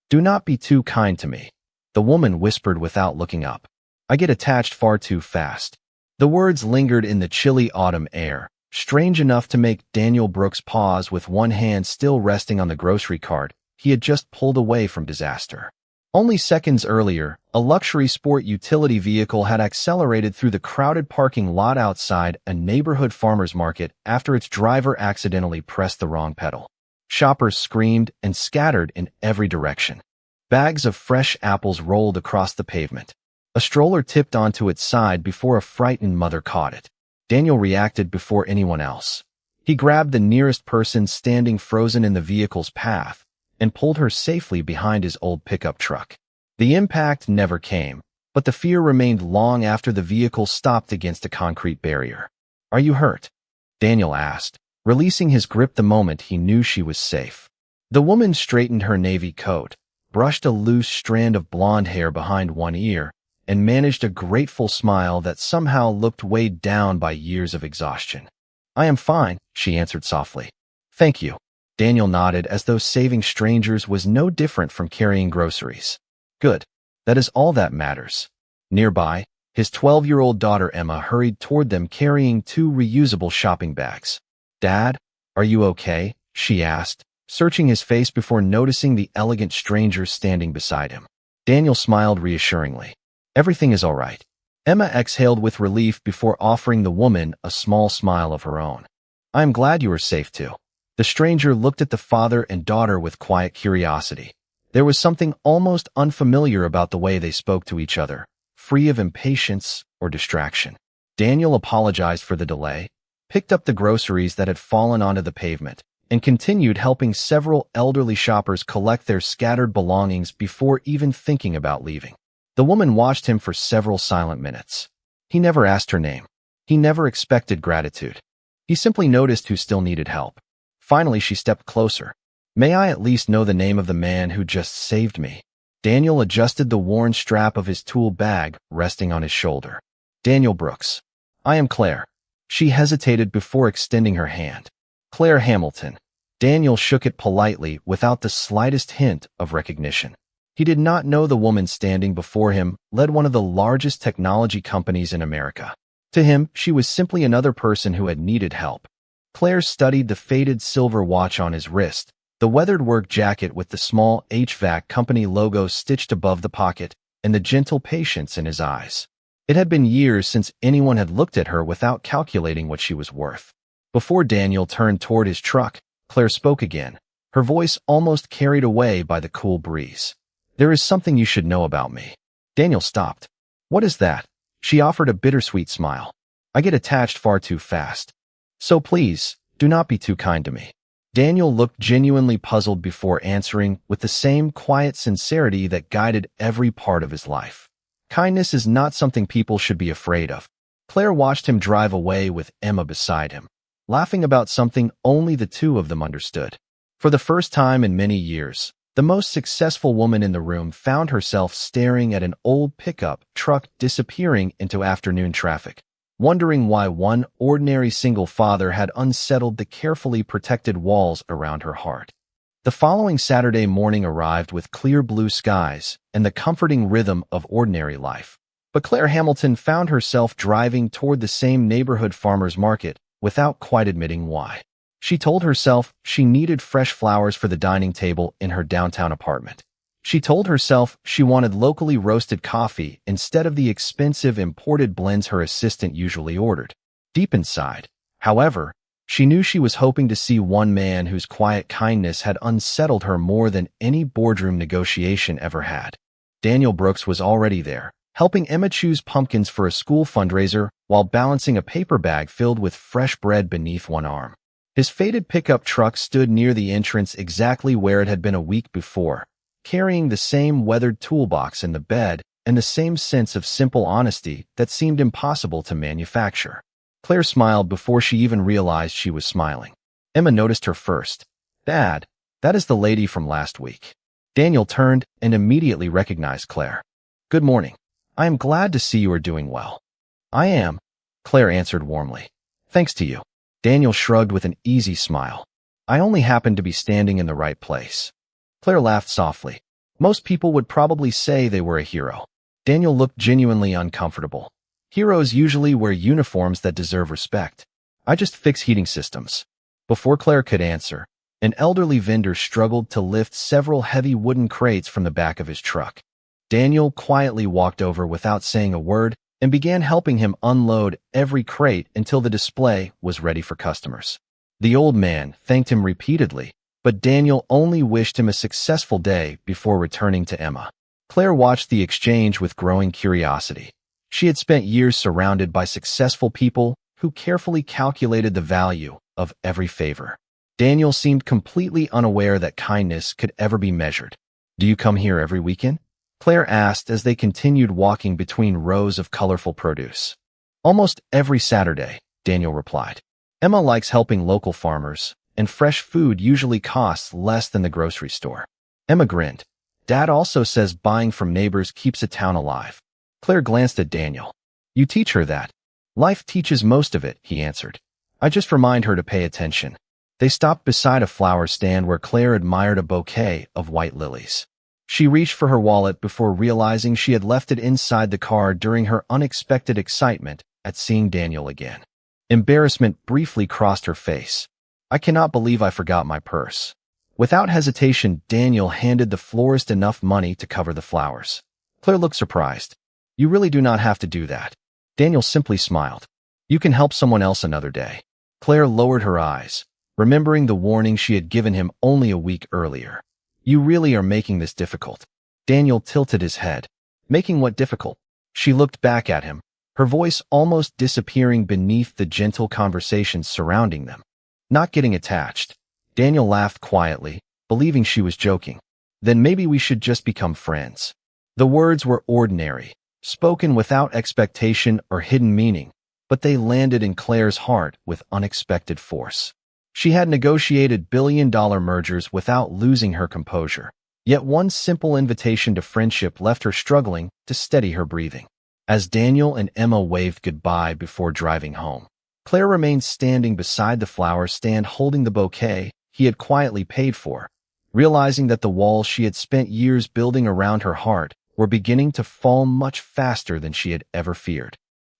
Do not be too kind to me, the woman whispered without looking up. I get attached far too fast. The words lingered in the chilly autumn air, strange enough to make Daniel Brooks pause with one hand still resting on the grocery cart he had just pulled away from disaster. Only seconds earlier, a luxury sport utility vehicle had accelerated through the crowded parking lot outside a neighborhood farmer's market after its driver accidentally pressed the wrong pedal. Shoppers screamed and scattered in every direction. Bags of fresh apples rolled across the pavement. A stroller tipped onto its side before a frightened mother caught it. Daniel reacted before anyone else. He grabbed the nearest person standing frozen in the vehicle's path and pulled her safely behind his old pickup truck. The impact never came, but the fear remained long after the vehicle stopped against a concrete barrier. Are you hurt? Daniel asked, releasing his grip the moment he knew she was safe. The woman straightened her navy coat, brushed a loose strand of blonde hair behind one ear, and managed a grateful smile that somehow looked weighed down by years of exhaustion. I am fine, she answered softly. Thank you. Daniel nodded as though saving strangers was no different from carrying groceries. Good. That is all that matters. Nearby, his 12-year-old daughter Emma hurried toward them carrying 2 reusable shopping bags. Dad, are you okay? She asked, searching his face before noticing the elegant stranger standing beside him. Daniel smiled reassuringly. Everything is all right. Emma exhaled with relief before offering the woman a small smile of her own. I am glad you are safe too. The stranger looked at the father and daughter with quiet curiosity. There was something almost unfamiliar about the way they spoke to each other, free of impatience or distraction. Daniel apologized for the delay, picked up the groceries that had fallen onto the pavement, and continued helping several elderly shoppers collect their scattered belongings before even thinking about leaving. The woman watched him for several silent minutes. He never asked her name. He never expected gratitude. He simply noticed who still needed help. Finally, she stepped closer. May I at least know the name of the man who just saved me? Daniel adjusted the worn strap of his tool bag resting on his shoulder. Daniel Brooks. I am Claire. She hesitated before extending her hand. Claire Hamilton. Daniel shook it politely without the slightest hint of recognition. He did not know the woman standing before him led one of the largest technology companies in America. To him, she was simply another person who had needed help. Claire studied the faded silver watch on his wrist, the weathered work jacket with the small HVAC company logo stitched above the pocket, and the gentle patience in his eyes. It had been years since anyone had looked at her without calculating what she was worth. Before Daniel turned toward his truck, Claire spoke again, her voice almost carried away by the cool breeze. There is something you should know about me. Daniel stopped. What is that? She offered a bittersweet smile. I get attached far too fast. So please, do not be too kind to me. Daniel looked genuinely puzzled before answering with the same quiet sincerity that guided every part of his life. Kindness is not something people should be afraid of. Claire watched him drive away with Emma beside him, laughing about something only the two of them understood. For the first time in many years, the most successful woman in the room found herself staring at an old pickup truck disappearing into afternoon traffic, wondering why one ordinary single father had unsettled the carefully protected walls around her heart. The following Saturday morning arrived with clear blue skies and the comforting rhythm of ordinary life. But Claire Hamilton found herself driving toward the same neighborhood farmer's market without quite admitting why. She told herself she needed fresh flowers for the dining table in her downtown apartment. She told herself she wanted locally roasted coffee instead of the expensive imported blends her assistant usually ordered. Deep inside, however, she knew she was hoping to see one man whose quiet kindness had unsettled her more than any boardroom negotiation ever had. Daniel Brooks was already there, helping Emma choose pumpkins for a school fundraiser while balancing a paper bag filled with fresh bread beneath one arm. His faded pickup truck stood near the entrance exactly where it had been a week before, carrying the same weathered toolbox in the bed and the same sense of simple honesty that seemed impossible to manufacture. Claire smiled before she even realized she was smiling. Emma noticed her first. Dad, that is the lady from last week. Daniel turned and immediately recognized Claire. Good morning. I am glad to see you are doing well. I am, Claire answered warmly. Thanks to you. Daniel shrugged with an easy smile. I only happened to be standing in the right place. Claire laughed softly. Most people would probably say they were a hero. Daniel looked genuinely uncomfortable. Heroes usually wear uniforms that deserve respect. I just fix heating systems. Before Claire could answer, an elderly vendor struggled to lift several heavy wooden crates from the back of his truck. Daniel quietly walked over without saying a word and began helping him unload every crate until the display was ready for customers. The old man thanked him repeatedly, but Daniel only wished him a successful day before returning to Emma. Claire watched the exchange with growing curiosity. She had spent years surrounded by successful people who carefully calculated the value of every favor. Daniel seemed completely unaware that kindness could ever be measured. "Do you come here every weekend?" Claire asked as they continued walking between rows of colorful produce. "Almost every Saturday," Daniel replied. "Emma likes helping local farmers, and fresh food usually costs less than the grocery store." Emma grinned. "Dad also says buying from neighbors keeps a town alive." Claire glanced at Daniel. "You teach her that?" "Life teaches most of it," he answered. "I just remind her to pay attention." They stopped beside a flower stand where Claire admired a bouquet of white lilies. She reached for her wallet before realizing she had left it inside the car during her unexpected excitement at seeing Daniel again. Embarrassment briefly crossed her face. "I cannot believe I forgot my purse." Without hesitation, Daniel handed the florist enough money to cover the flowers. Claire looked surprised. "You really do not have to do that." Daniel simply smiled. "You can help someone else another day." Claire lowered her eyes, remembering the warning she had given him only a week earlier. "You really are making this difficult." Daniel tilted his head. "Making what difficult?" She looked back at him, her voice almost disappearing beneath the gentle conversations surrounding them. "Not getting attached." Daniel laughed quietly, believing she was joking. "Then maybe we should just become friends." The words were ordinary, spoken without expectation or hidden meaning, but they landed in Claire's heart with unexpected force. She had negotiated billion-dollar mergers without losing her composure, yet one simple invitation to friendship left her struggling to steady her breathing. As Daniel and Emma waved goodbye before driving home, Claire remained standing beside the flower stand holding the bouquet he had quietly paid for, realizing that the walls she had spent years building around her heart were beginning to fall much faster than she had ever feared.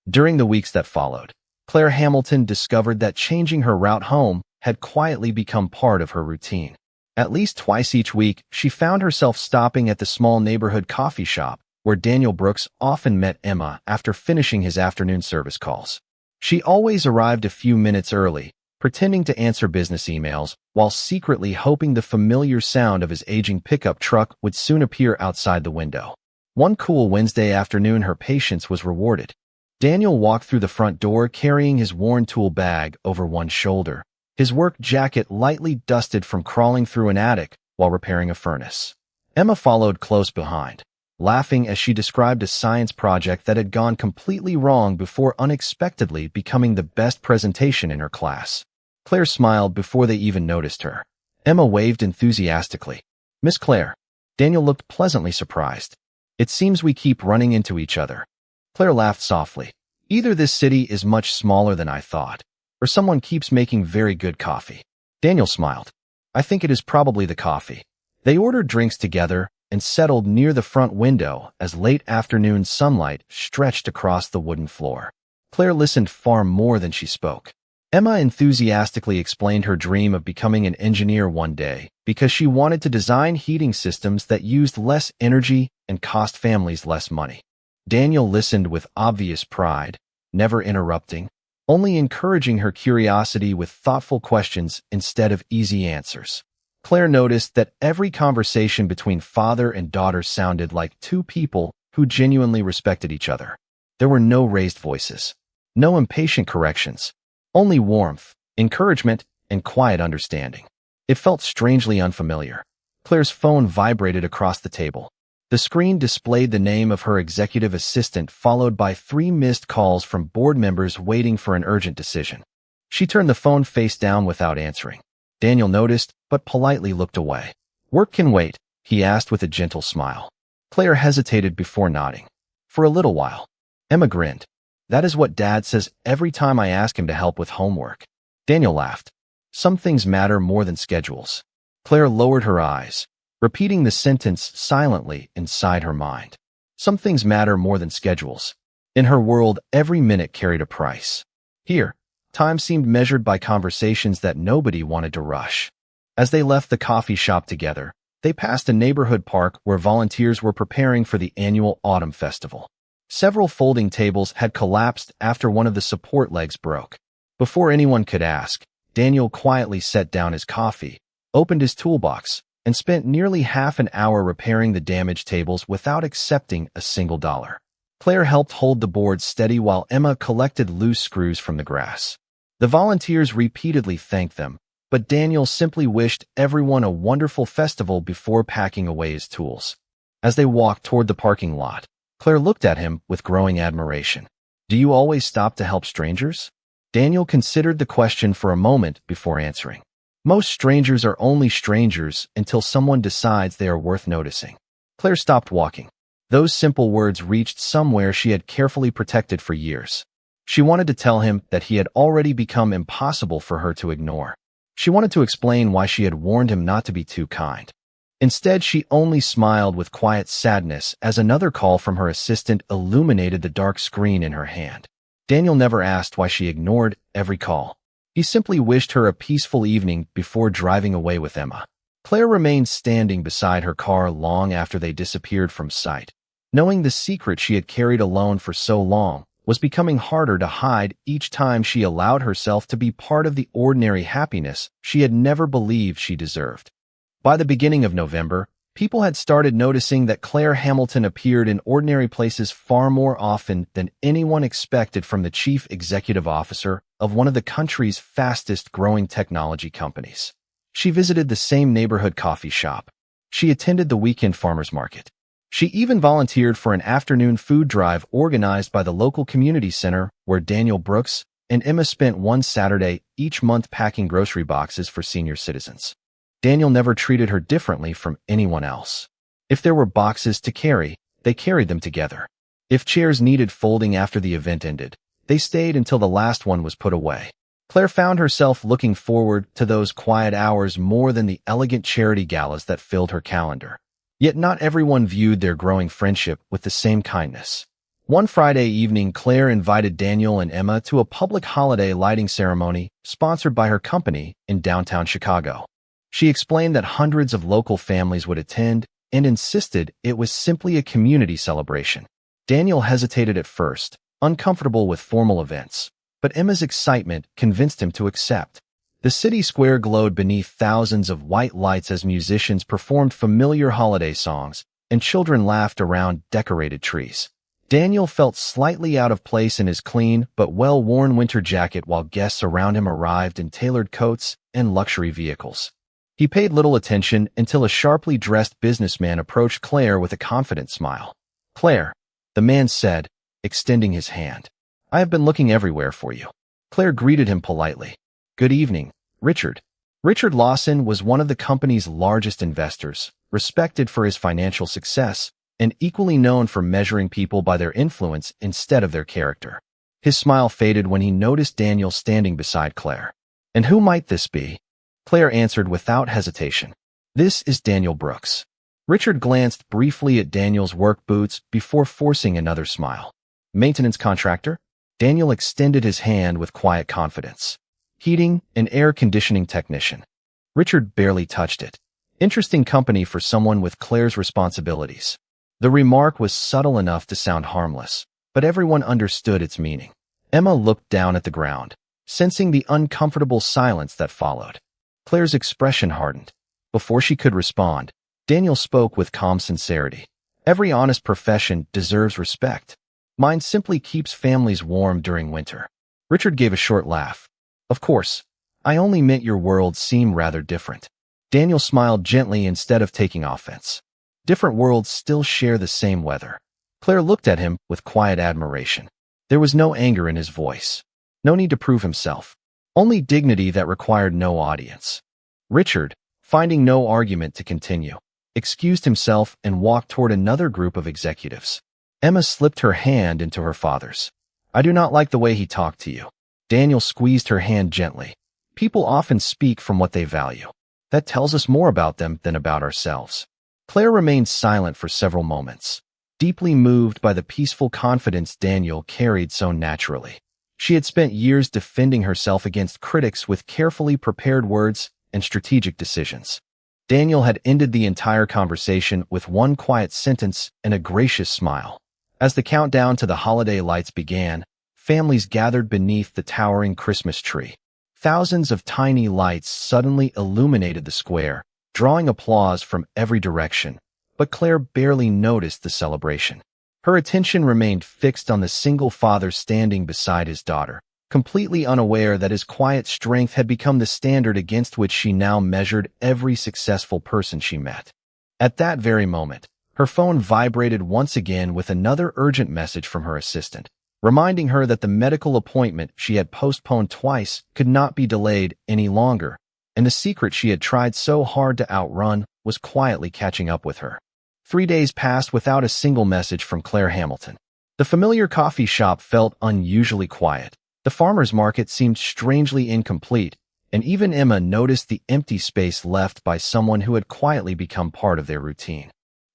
During the weeks that followed, Claire Hamilton discovered that changing her route home had quietly become part of her routine. At least twice each week, she found herself stopping at the small neighborhood coffee shop where Daniel Brooks often met Emma after finishing his afternoon service calls. She always arrived a few minutes early, pretending to answer business emails while secretly hoping the familiar sound of his aging pickup truck would soon appear outside the window. One cool Wednesday afternoon, her patience was rewarded. Daniel walked through the front door carrying his worn tool bag over one shoulder, his work jacket lightly dusted from crawling through an attic while repairing a furnace. Emma followed close behind, laughing as she described a science project that had gone completely wrong before unexpectedly becoming the best presentation in her class. Claire smiled before they even noticed her. Emma waved enthusiastically. "Miss Claire." Daniel looked pleasantly surprised. "It seems we keep running into each other." Claire laughed softly. "Either this city is much smaller than I thought, or someone keeps making very good coffee." Daniel smiled. "I think it is probably the coffee." They ordered drinks together and settled near the front window as late afternoon sunlight stretched across the wooden floor. Claire listened far more than she spoke. Emma enthusiastically explained her dream of becoming an engineer one day because she wanted to design heating systems that used less energy and cost families less money. Daniel listened with obvious pride, never interrupting, only encouraging her curiosity with thoughtful questions instead of easy answers. Claire noticed that every conversation between father and daughter sounded like two people who genuinely respected each other. There were no raised voices, no impatient corrections, only warmth, encouragement, and quiet understanding. It felt strangely unfamiliar. Claire's phone vibrated across the table. The screen displayed the name of her executive assistant, followed by 3 missed calls from board members waiting for an urgent decision. She turned the phone face down without answering. Daniel noticed, but politely looked away. "Work can wait," he asked with a gentle smile. Claire hesitated before nodding. "For a little while." Emma grinned. "That is what Dad says every time I ask him to help with homework." Daniel laughed. "Some things matter more than schedules." Claire lowered her eyes. repeating the sentence silently inside her mind. Some things matter more than schedules. In her world, every minute carried a price. Here, time seemed measured by conversations that nobody wanted to rush. As they left the coffee shop together, they passed a neighborhood park where volunteers were preparing for the annual autumn festival. Several folding tables had collapsed after one of the support legs broke. Before anyone could ask, Daniel quietly set down his coffee, opened his toolbox, and spent nearly half an hour repairing the damaged tables without accepting a single dollar. Claire helped hold the boards steady while Emma collected loose screws from the grass. The volunteers repeatedly thanked them, but Daniel simply wished everyone a wonderful festival before packing away his tools. As they walked toward the parking lot, Claire looked at him with growing admiration. "Do you always stop to help strangers?" Daniel considered the question for a moment before answering. "Most strangers are only strangers until someone decides they are worth noticing." Claire stopped walking. Those simple words reached somewhere she had carefully protected for years. She wanted to tell him that he had already become impossible for her to ignore. She wanted to explain why she had warned him not to be too kind. Instead, she only smiled with quiet sadness as another call from her assistant illuminated the dark screen in her hand. Daniel never asked why she ignored every call. He simply wished her a peaceful evening before driving away with Emma. Claire remained standing beside her car long after they disappeared from sight. Knowing the secret she had carried alone for so long was becoming harder to hide each time she allowed herself to be part of the ordinary happiness she had never believed she deserved. By the beginning of November, people had started noticing that Claire Hamilton appeared in ordinary places far more often than anyone expected from the chief executive officer of one of the country's fastest-growing technology companies. She visited the same neighborhood coffee shop. She attended the weekend farmers market. She even volunteered for an afternoon food drive organized by the local community center where Daniel Brooks and Emma spent one Saturday each month packing grocery boxes for senior citizens. Daniel never treated her differently from anyone else. If there were boxes to carry, they carried them together. If chairs needed folding after the event ended, they stayed until the last one was put away. Claire found herself looking forward to those quiet hours more than the elegant charity galas that filled her calendar. Yet not everyone viewed their growing friendship with the same kindness. One Friday evening, Claire invited Daniel and Emma to a public holiday lighting ceremony sponsored by her company in downtown Chicago. She explained that hundreds of local families would attend and insisted it was simply a community celebration. Daniel hesitated at first, uncomfortable with formal events, but Emma's excitement convinced him to accept. The city square glowed beneath thousands of white lights as musicians performed familiar holiday songs, and children laughed around decorated trees. Daniel felt slightly out of place in his clean but well-worn winter jacket while guests around him arrived in tailored coats and luxury vehicles. He paid little attention until a sharply dressed businessman approached Claire with a confident smile. "Claire," the man said, extending his hand. "I have been looking everywhere for you." Claire greeted him politely. "Good evening, Richard." Richard Lawson was one of the company's largest investors, respected for his financial success, and equally known for measuring people by their influence instead of their character. His smile faded when he noticed Daniel standing beside Claire. "And who might this be?" Claire answered without hesitation. "This is Daniel Brooks." Richard glanced briefly at Daniel's work boots before forcing another smile. "Maintenance contractor?" Daniel extended his hand with quiet confidence. "Heating and air conditioning technician." Richard barely touched it. Interesting company for someone with Claire's responsibilities. The remark was subtle enough to sound harmless, but everyone understood its meaning. Emma looked down at the ground, sensing the uncomfortable silence that followed. Claire's expression hardened. Before she could respond, Daniel spoke with calm sincerity. "Every honest profession deserves respect. Mine simply keeps families warm during winter." Richard gave a short laugh. "Of course, I only meant your worlds seem rather different." Daniel smiled gently instead of taking offense. Different worlds still share the same weather. Claire looked at him with quiet admiration. There was no anger in his voice. No need to prove himself. Only dignity that required no audience. Richard, finding no argument to continue, excused himself and walked toward another group of executives. Emma slipped her hand into her father's. "I do not like the way he talked to you." Daniel squeezed her hand gently. "People often speak from what they value." That tells us more about them than about ourselves. Claire remained silent for several moments, deeply moved by the peaceful confidence Daniel carried so naturally. She had spent years defending herself against critics with carefully prepared words and strategic decisions. Daniel had ended the entire conversation with one quiet sentence and a gracious smile. As the countdown to the holiday lights began, families gathered beneath the towering Christmas tree. Thousands of tiny lights suddenly illuminated the square, drawing applause from every direction. But Claire barely noticed the celebration. Her attention remained fixed on the single father standing beside his daughter, completely unaware that his quiet strength had become the standard against which she now measured every successful person she met. At that very moment, her phone vibrated once again with another urgent message from her assistant, reminding her that the medical appointment she had postponed twice could not be delayed any longer, and the secret she had tried so hard to outrun was quietly catching up with her. 3 days passed without a single message from Claire Hamilton. The familiar coffee shop felt unusually quiet. The farmer's market seemed strangely incomplete, and even Emma noticed the empty space left by someone who had quietly become part of their routine.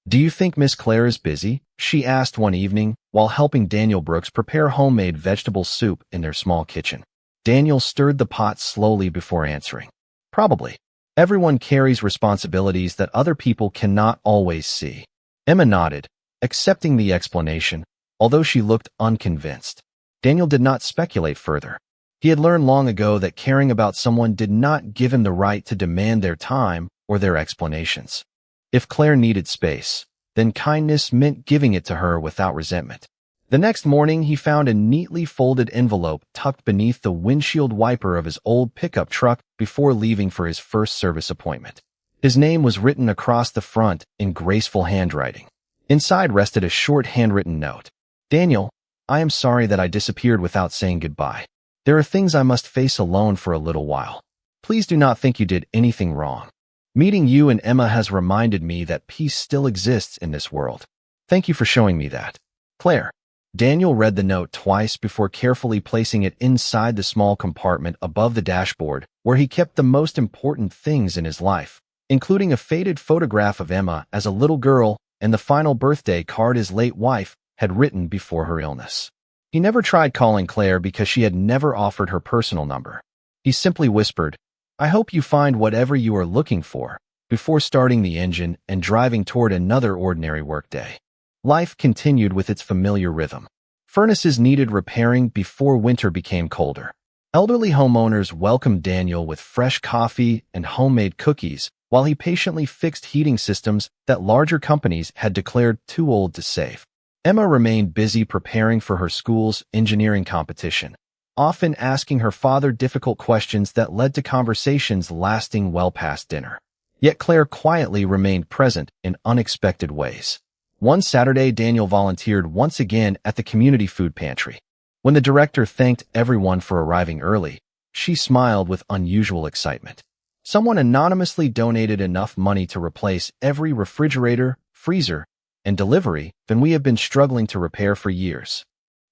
"Do you think Miss Claire is busy?" she asked one evening while helping Daniel Brooks prepare homemade vegetable soup in their small kitchen. Daniel stirred the pot slowly before answering. "Probably. Everyone carries responsibilities that other people cannot always see." Emma nodded, accepting the explanation, although she looked unconvinced. Daniel did not speculate further. He had learned long ago that caring about someone did not give him the right to demand their time or their explanations. If Claire needed space, then kindness meant giving it to her without resentment. The next morning, he found a neatly folded envelope tucked beneath the windshield wiper of his old pickup truck before leaving for his first service appointment. His name was written across the front in graceful handwriting. Inside rested a short handwritten note. "Daniel, I am sorry that I disappeared without saying goodbye. There are things I must face alone for a little while. Please do not think you did anything wrong. Meeting you and Emma has reminded me that peace still exists in this world. Thank you for showing me that. Claire." Daniel read the note twice before carefully placing it inside the small compartment above the dashboard where he kept the most important things in his life, including a faded photograph of Emma as a little girl and the final birthday card his late wife had written before her illness. He never tried calling Claire because she had never offered her personal number. He simply whispered, "I hope you find whatever you are looking for," before starting the engine and driving toward another ordinary workday. Life continued with its familiar rhythm. Furnaces needed repairing before winter became colder. Elderly homeowners welcomed Daniel with fresh coffee and homemade cookies, while he patiently fixed heating systems that larger companies had declared too old to save. Emma remained busy preparing for her school's engineering competition, often asking her father difficult questions that led to conversations lasting well past dinner. Yet Claire quietly remained present in unexpected ways. One Saturday, Daniel volunteered once again at the community food pantry. When the director thanked everyone for arriving early, she smiled with unusual excitement. Someone anonymously donated enough money to replace every refrigerator, freezer, and delivery bin we have been struggling to repair for years.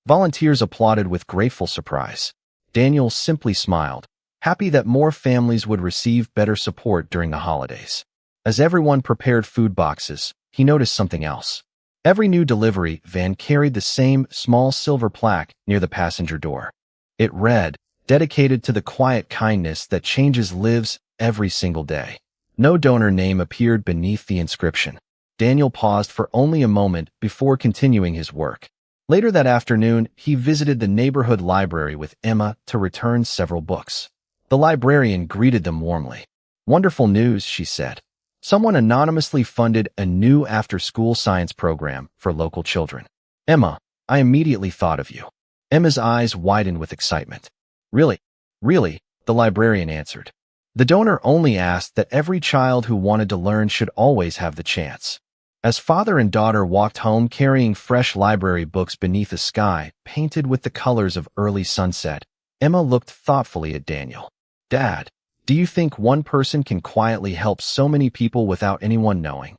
Volunteers applauded with grateful surprise. Daniel simply smiled, happy that more families would receive better support during the holidays. As everyone prepared food boxes, he noticed something else. Every new delivery van carried the same small silver plaque near the passenger door. It read, "Dedicated to the quiet kindness that changes lives every single day." No donor name appeared beneath the inscription. Daniel paused for only a moment before continuing his work. Later that afternoon, he visited the neighborhood library with Emma to return several books. The librarian greeted them warmly. "Wonderful news," she said. "Someone anonymously funded a new after-school science program for local children." "Emma, I immediately thought of you." Emma's eyes widened with excitement. "Really? Really?" the librarian answered. The donor only asked that every child who wanted to learn should always have the chance. As father and daughter walked home carrying fresh library books beneath a sky painted with the colors of early sunset, Emma looked thoughtfully at Daniel. "Dad, do you think one person can quietly help so many people without anyone knowing?"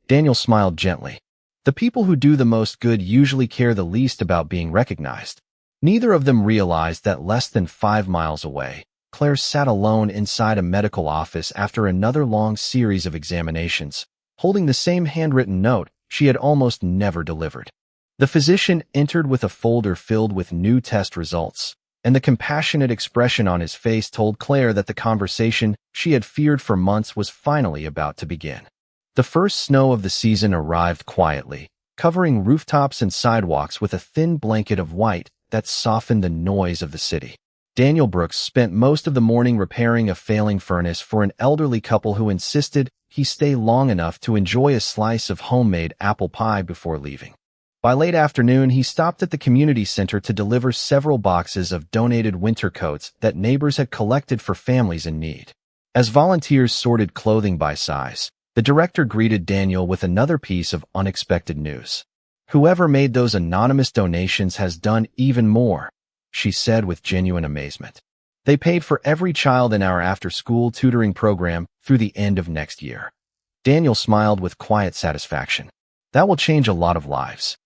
Daniel smiled gently. "The people who do the most good usually care the least about being recognized." Neither of them realized that less than 5 miles away, Claire sat alone inside a medical office after another long series of examinations, holding the same handwritten note she had almost never delivered. The physician entered with a folder filled with new test results, and the compassionate expression on his face told Claire that the conversation she had feared for months was finally about to begin. The first snow of the season arrived quietly, covering rooftops and sidewalks with a thin blanket of white that softened the noise of the city. Daniel Brooks spent most of the morning repairing a failing furnace for an elderly couple who insisted he stay long enough to enjoy a slice of homemade apple pie before leaving. By late afternoon, he stopped at the community center to deliver several boxes of donated winter coats that neighbors had collected for families in need. As volunteers sorted clothing by size, the director greeted Daniel with another piece of unexpected news. "Whoever made those anonymous donations has done even more," she said with genuine amazement. "They paid for every child in our after-school tutoring program through the end of next year." Daniel smiled with quiet satisfaction. "That will change a lot of lives."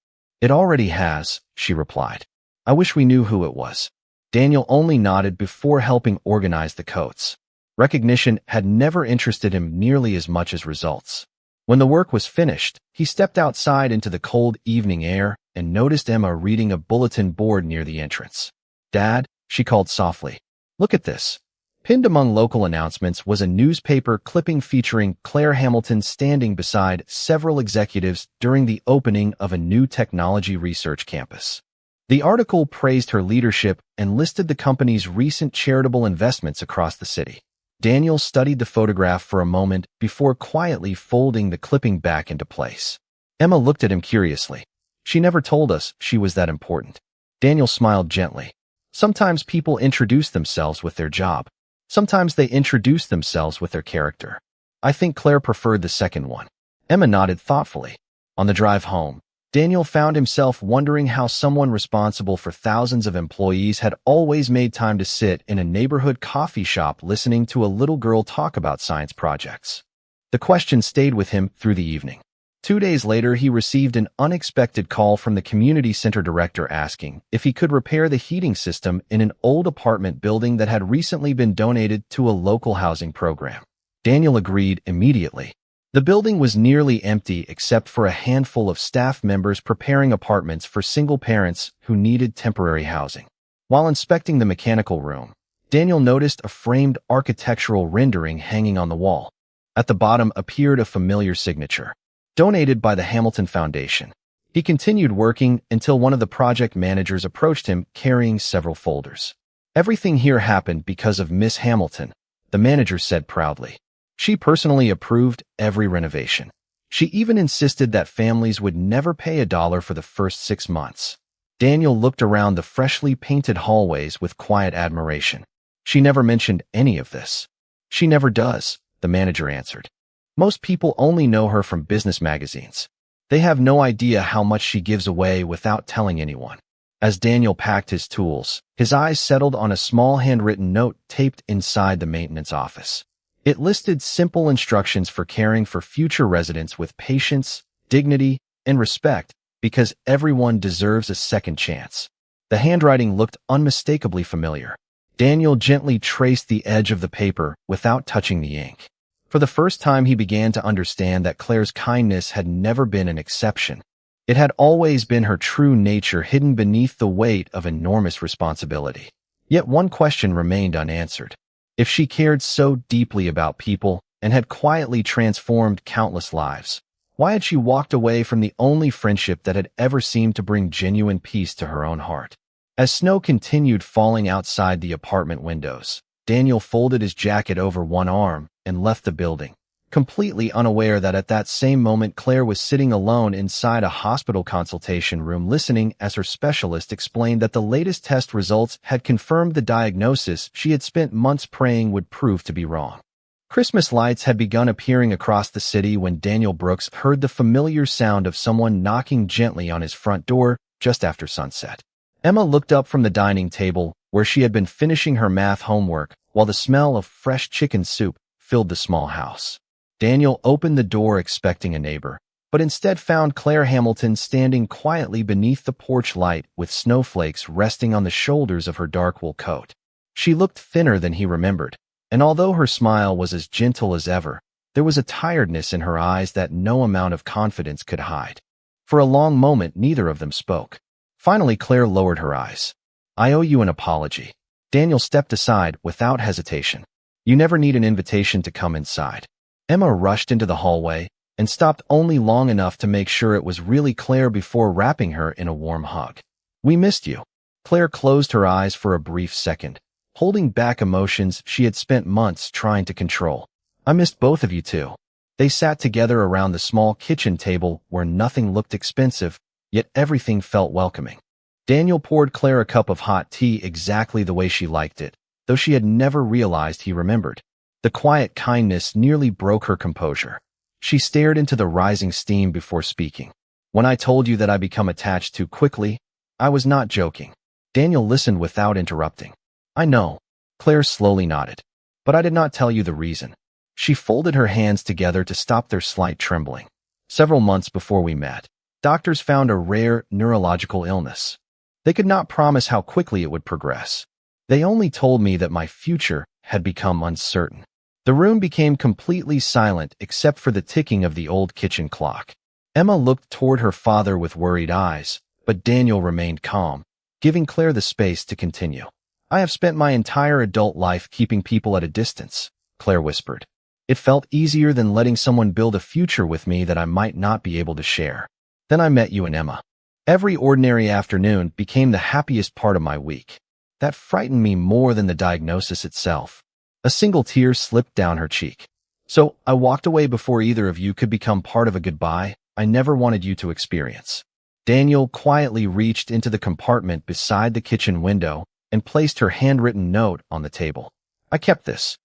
"It already has," she replied. "I wish we knew who it was." Daniel only nodded before helping organize the coats. Recognition had never interested him nearly as much as results. When the work was finished, he stepped outside into the cold evening air and noticed Emma reading a bulletin board near the entrance. "Dad," she called softly, "look at this." Pinned among local announcements was a newspaper clipping featuring Claire Hamilton standing beside several executives during the opening of a new technology research campus. The article praised her leadership and listed the company's recent charitable investments across the city. Daniel studied the photograph for a moment before quietly folding the clipping back into place. Emma looked at him curiously. "She never told us she was that important." Daniel smiled gently. "Sometimes people introduce themselves with their job. Sometimes they introduce themselves with their character. I think Claire preferred the second one." Emma nodded thoughtfully. On the drive home, Daniel found himself wondering how someone responsible for thousands of employees had always made time to sit in a neighborhood coffee shop listening to a little girl talk about science projects. The question stayed with him through the evening. 2 days later, he received an unexpected call from the community center director asking if he could repair the heating system in an old apartment building that had recently been donated to a local housing program. Daniel agreed immediately. The building was nearly empty except for a handful of staff members preparing apartments for single parents who needed temporary housing. While inspecting the mechanical room, Daniel noticed a framed architectural rendering hanging on the wall. At the bottom appeared a familiar signature, donated by the Hamilton Foundation. He continued working until one of the project managers approached him carrying several folders. "Everything here happened because of Miss Hamilton," the manager said proudly. "She personally approved every renovation. She even insisted that families would never pay $1 for the first 6 months." Daniel looked around the freshly painted hallways with quiet admiration. "She never mentioned any of this." "She never does," the manager answered. "Most people only know her from business magazines. They have no idea how much she gives away without telling anyone." As Daniel packed his tools, his eyes settled on a small handwritten note taped inside the maintenance office. It listed simple instructions for caring for future residents with patience, dignity, and respect, because everyone deserves a second chance. The handwriting looked unmistakably familiar. Daniel gently traced the edge of the paper without touching the ink. For the first time, he began to understand that Claire's kindness had never been an exception. It had always been her true nature hidden beneath the weight of enormous responsibility. Yet one question remained unanswered. If she cared so deeply about people and had quietly transformed countless lives, why had she walked away from the only friendship that had ever seemed to bring genuine peace to her own heart? As snow continued falling outside the apartment windows, Daniel folded his jacket over one arm and left the building, completely unaware that at that same moment Claire was sitting alone inside a hospital consultation room listening as her specialist explained that the latest test results had confirmed the diagnosis she had spent months praying would prove to be wrong. Christmas lights had begun appearing across the city when Daniel Brooks heard the familiar sound of someone knocking gently on his front door just after sunset. Emma looked up from the dining table where she had been finishing her math homework while the smell of fresh chicken soup filled the small house. Daniel opened the door expecting a neighbor, but instead found Claire Hamilton standing quietly beneath the porch light with snowflakes resting on the shoulders of her dark wool coat. She looked thinner than he remembered, and although her smile was as gentle as ever, there was a tiredness in her eyes that no amount of confidence could hide. For a long moment, neither of them spoke. Finally, Claire lowered her eyes. "I owe you an apology." Daniel stepped aside without hesitation. "You never need an invitation to come inside." Emma rushed into the hallway and stopped only long enough to make sure it was really Claire before wrapping her in a warm hug. "We missed you." Claire closed her eyes for a brief second, holding back emotions she had spent months trying to control. "I missed both of you too." They sat together around the small kitchen table where nothing looked expensive, yet everything felt welcoming. Daniel poured Claire a cup of hot tea exactly the way she liked it, though she had never realized he remembered. The quiet kindness nearly broke her composure. She stared into the rising steam before speaking. "When I told you that I become attached too quickly, I was not joking." Daniel listened without interrupting. "I know." Claire slowly nodded. "But I did not tell you the reason." She folded her hands together to stop their slight trembling. "Several months before we met, doctors found a rare neurological illness. They could not promise how quickly it would progress. They only told me that my future had become uncertain." The room became completely silent except for the ticking of the old kitchen clock. Emma looked toward her father with worried eyes, but Daniel remained calm, giving Claire the space to continue. "I have spent my entire adult life keeping people at a distance," Claire whispered. "It felt easier than letting someone build a future with me that I might not be able to share. Then I met you and Emma. Every ordinary afternoon became the happiest part of my week. That frightened me more than the diagnosis itself." A single tear slipped down her cheek. "So I walked away before either of you could become part of a goodbye I never wanted you to experience." Daniel quietly reached into the compartment beside the kitchen window and placed her handwritten note on the table. "I kept this."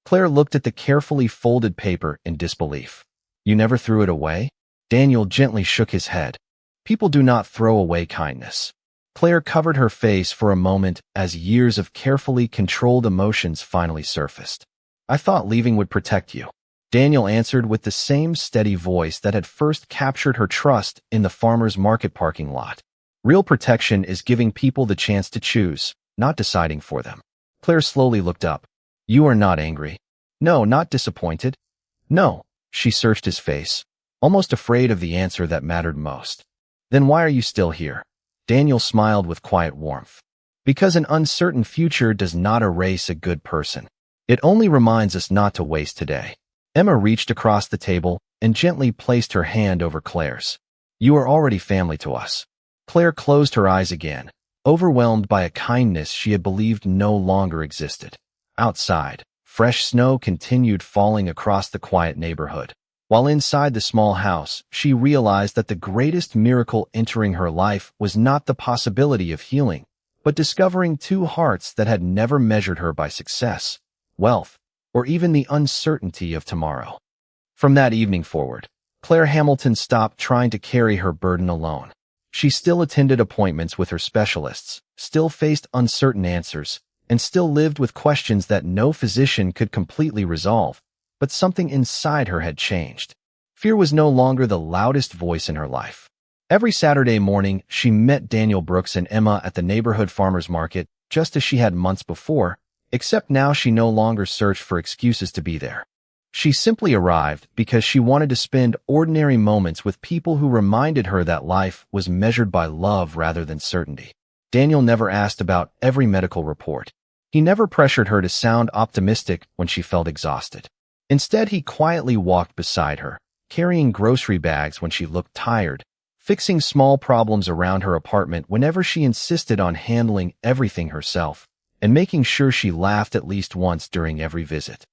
Claire looked at the carefully folded paper in disbelief. "You never threw it away?" Daniel gently shook his head. "People do not throw away kindness." Claire covered her face for a moment as years of carefully controlled emotions finally surfaced. "I thought leaving would protect you." Daniel answered with the same steady voice that had first captured her trust in the farmer's market parking lot. "Real protection is giving people the chance to choose, not deciding for them." Claire slowly looked up. "You are not angry?" "No, not disappointed." "No." She searched his face, almost afraid of the answer that mattered most. "Then why are you still here?" Daniel smiled with quiet warmth. "Because an uncertain future does not erase a good person. It only reminds us not to waste today." Emma reached across the table and gently placed her hand over Claire's. "You are already family to us." Claire closed her eyes again, overwhelmed by a kindness she had believed no longer existed. Outside, fresh snow continued falling across the quiet neighborhood. While inside the small house, she realized that the greatest miracle entering her life was not the possibility of healing, but discovering two hearts that had never measured her by success, wealth, or even the uncertainty of tomorrow. From that evening forward, Claire Hamilton stopped trying to carry her burden alone. She still attended appointments with her specialists, still faced uncertain answers, and still lived with questions that no physician could completely resolve, but something inside her had changed. Fear was no longer the loudest voice in her life. Every Saturday morning, she met Daniel Brooks and Emma at the neighborhood farmer's market, just as she had months before, except now she no longer searched for excuses to be there. She simply arrived because she wanted to spend ordinary moments with people who reminded her that life was measured by love rather than certainty. Daniel never asked about every medical report. He never pressured her to sound optimistic when she felt exhausted. Instead, he quietly walked beside her, carrying grocery bags when she looked tired, fixing small problems around her apartment whenever she insisted on handling everything herself, and making sure she laughed at least once during every visit.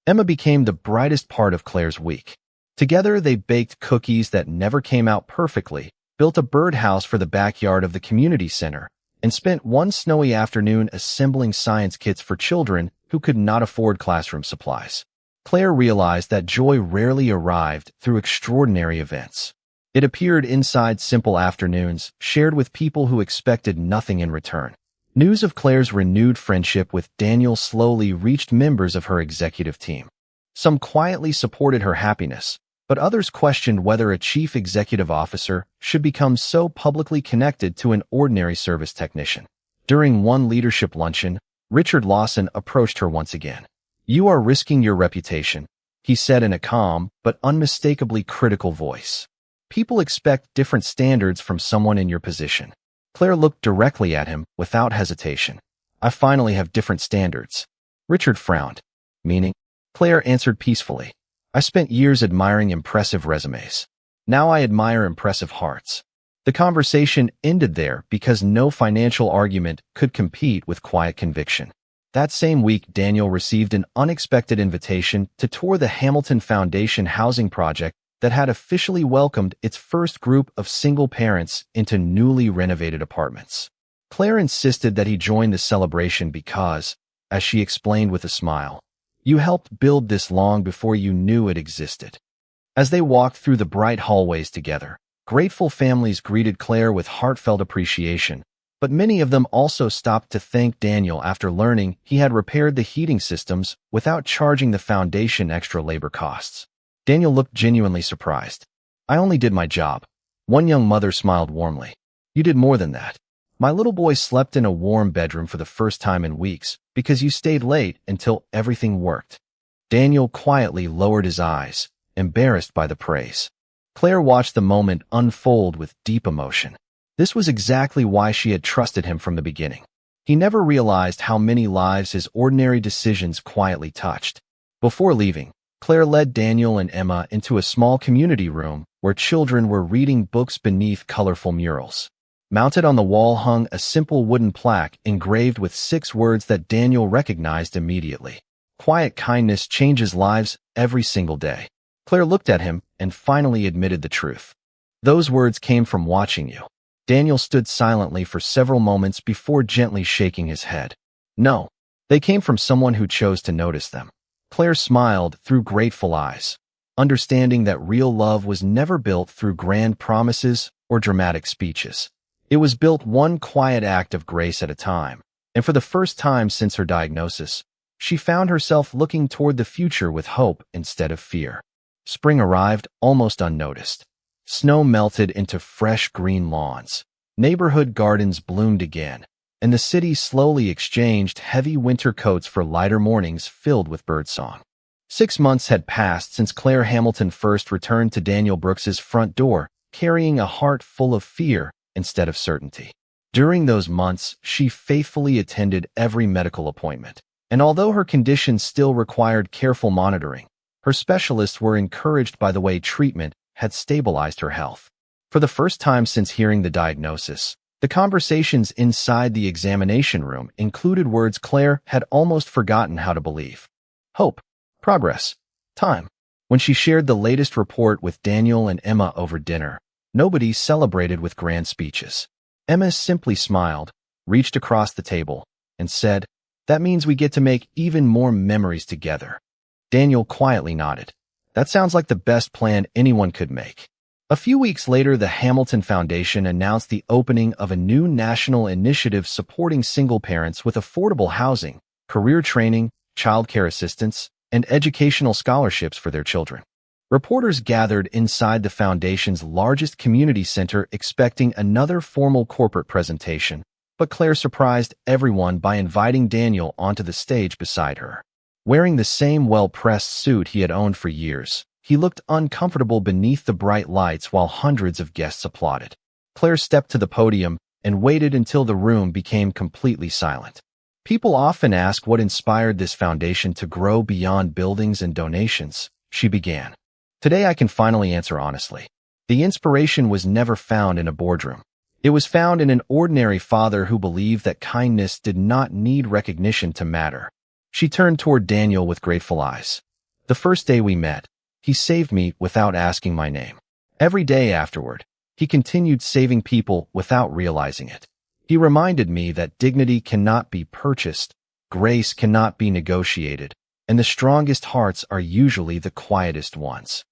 Emma became the brightest part of Claire's week. Together, they baked cookies that never came out perfectly, built a birdhouse for the backyard of the community center, and spent one snowy afternoon assembling science kits for children who could not afford classroom supplies. Claire realized that joy rarely arrived through extraordinary events. It appeared inside simple afternoons, shared with people who expected nothing in return. News of Claire's renewed friendship with Daniel slowly reached members of her executive team. Some quietly supported her happiness, but others questioned whether a chief executive officer should become so publicly connected to an ordinary service technician. During one leadership luncheon, Richard Lawson approached her once again. "You are risking your reputation," he said in a calm but unmistakably critical voice. "People expect different standards from someone in your position." Claire looked directly at him without hesitation. "I finally have different standards." Richard frowned. "Meaning?" Claire answered peacefully. "I spent years admiring impressive resumes. Now I admire impressive hearts." The conversation ended there because no financial argument could compete with quiet conviction. That same week, Daniel received an unexpected invitation to tour the Hamilton Foundation housing project that had officially welcomed its first group of single parents into newly renovated apartments. Claire insisted that he join the celebration because, as she explained with a smile, "You helped build this long before you knew it existed." As they walked through the bright hallways together, grateful families greeted Claire with heartfelt appreciation, but many of them also stopped to thank Daniel after learning he had repaired the heating systems without charging the foundation extra labor costs. Daniel looked genuinely surprised. "I only did my job." One young mother smiled warmly. "You did more than that. My little boy slept in a warm bedroom for the first time in weeks because you stayed late until everything worked." Daniel quietly lowered his eyes, embarrassed by the praise. Claire watched the moment unfold with deep emotion. This was exactly why she had trusted him from the beginning. He never realized how many lives his ordinary decisions quietly touched. Before leaving, Claire led Daniel and Emma into a small community room where children were reading books beneath colorful murals. Mounted on the wall hung a simple wooden plaque engraved with 6 words that Daniel recognized immediately. "Quiet kindness changes lives every single day." Claire looked at him and finally admitted the truth. "Those words came from watching you." Daniel stood silently for several moments before gently shaking his head. "No, they came from someone who chose to notice them." Claire smiled through grateful eyes, understanding that real love was never built through grand promises or dramatic speeches. It was built one quiet act of grace at a time, and for the first time since her diagnosis, she found herself looking toward the future with hope instead of fear. Spring arrived almost unnoticed. Snow melted into fresh green lawns. Neighborhood gardens bloomed again, and the city slowly exchanged heavy winter coats for lighter mornings filled with birdsong. 6 months had passed since Claire Hamilton first returned to Daniel Brooks's front door, carrying a heart full of fear instead of certainty. During those months, she faithfully attended every medical appointment, and although her condition still required careful monitoring, her specialists were encouraged by the way treatment had stabilized her health. For the first time since hearing the diagnosis, the conversations inside the examination room included words Claire had almost forgotten how to believe: hope, progress, time. When she shared the latest report with Daniel and Emma over dinner, nobody celebrated with grand speeches. Emma simply smiled, reached across the table, and said, "That means we get to make even more memories together." Daniel quietly nodded. "That sounds like the best plan anyone could make." A few weeks later, the Hamilton Foundation announced the opening of a new national initiative supporting single parents with affordable housing, career training, childcare assistance, and educational scholarships for their children. Reporters gathered inside the foundation's largest community center expecting another formal corporate presentation, but Claire surprised everyone by inviting Daniel onto the stage beside her. Wearing the same well-pressed suit he had owned for years, he looked uncomfortable beneath the bright lights while hundreds of guests applauded. Claire stepped to the podium and waited until the room became completely silent. "People often ask what inspired this foundation to grow beyond buildings and donations," she began. "Today I can finally answer honestly. The inspiration was never found in a boardroom. It was found in an ordinary father who believed that kindness did not need recognition to matter." She turned toward Daniel with grateful eyes. "The first day we met, he saved me without asking my name. Every day afterward, he continued saving people without realizing it. He reminded me that dignity cannot be purchased, grace cannot be negotiated, and the strongest hearts are usually the quietest ones."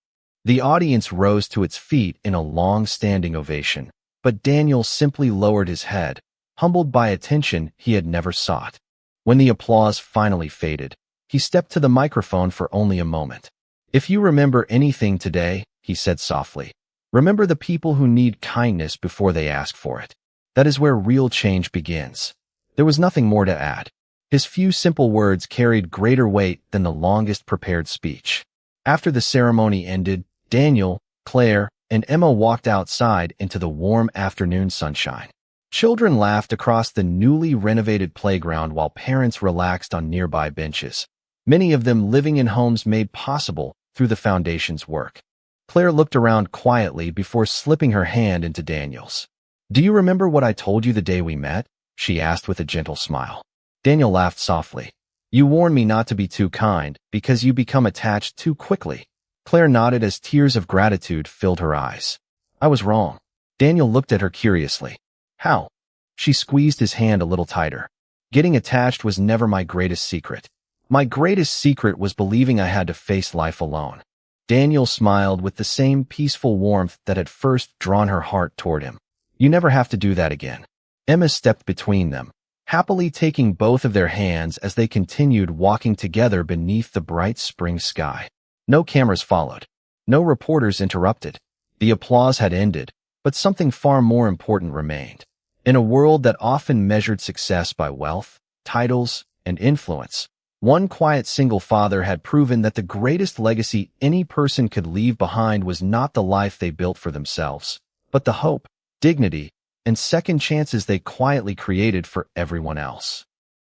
The audience rose to its feet in a long-standing ovation, but Daniel simply lowered his head, humbled by attention he had never sought. When the applause finally faded, he stepped to the microphone for only a moment. "If you remember anything today," he said softly, "remember the people who need kindness before they ask for it. That is where real change begins." There was nothing more to add. His few simple words carried greater weight than the longest prepared speech. After the ceremony ended, Daniel, Claire, and Emma walked outside into the warm afternoon sunshine. Children laughed across the newly renovated playground while parents relaxed on nearby benches, many of them living in homes made possible through the foundation's work. Claire looked around quietly before slipping her hand into Daniel's. "Do you remember what I told you the day we met?" she asked with a gentle smile. Daniel laughed softly. "You warned me not to be too kind because you become attached too quickly." Claire nodded as tears of gratitude filled her eyes. "I was wrong." Daniel looked at her curiously. "How?" She squeezed his hand a little tighter. "Getting attached was never my greatest secret. My greatest secret was believing I had to face life alone." Daniel smiled with the same peaceful warmth that had first drawn her heart toward him. "You never have to do that again." Emma stepped between them, happily taking both of their hands as they continued walking together beneath the bright spring sky. No cameras followed. No reporters interrupted. The applause had ended, but something far more important remained. In a world that often measured success by wealth, titles, and influence, one quiet single father had proven that the greatest legacy any person could leave behind was not the life they built for themselves, but the hope, dignity, and second chances they quietly created for everyone else.